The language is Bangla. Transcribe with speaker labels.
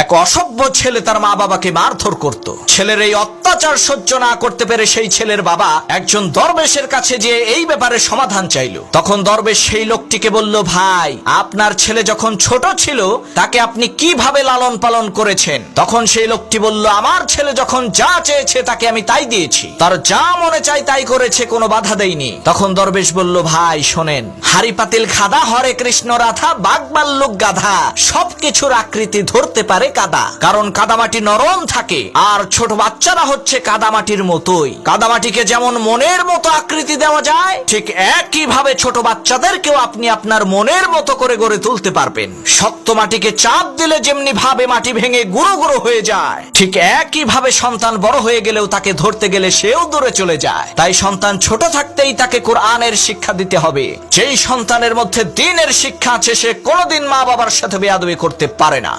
Speaker 1: এক অসভ্য ছেলে তার মা বাবাকে মারধর করত। ছেলের এই অত্যাচার সহ্য না করতে পেরে সেই ছেলের বাবা একজন দরবেশের কাছে যেয়ে এই ব্যাপারে সমাধান চাইল। তখন দরবেশ সেই লোকটিকে বলল, ভাই, আপনার ছেলে যখন ছোট ছিল তাকে আপনি কিভাবে লালন পালন করেছেন? তখন সেই লোকটি বলল, আমার ছেলে যখন যা চেয়েছে তাকে আমি তাই দিয়েছি, তার যা মনে চাই তাই করেছে, কোনো বাধা দেয়নি। তখন দরবেশ বলল, ভাই শোনেন, হাড়ি পাতিল খাদা, হরে কৃষ্ণ রাধা, বাঘ ভাল্লুক গাধা, সবকিছুর আকৃতি ধরতে পারে কাদা, কারণ কাদামাটি নরম থাকে, আর ছোট বাচ্চারা হচ্ছে কাদামাটির মতোই। কাদামাটিকে যেমন মনের মতো আকৃতি দেওয়া যায়, ঠিক একইভাবে ছোট বাচ্চাদেরকেও আপনি আপনার মনের মতো করে গড়ে তুলতে পারবেন। শক্ত মাটিকে চাপ দিলে যেমনি ভাবে মাটি ভেঙে গুঁড়ো গুঁড়ো হয়ে যায়, ঠিক একইভাবে সন্তান বড় হয়ে গেলেও তাকে ধরতে গেলে সেও দূরে চলে যায়। তাই সন্তান ছোট থাকতেই তাকে কোরআনের শিক্ষা দিতে হবে। যেই সন্তানের মধ্যে দ্বীনের শিক্ষা আছে সে কোনোদিন মা বাবার সাথে বেয়াদবি করতে পারে না।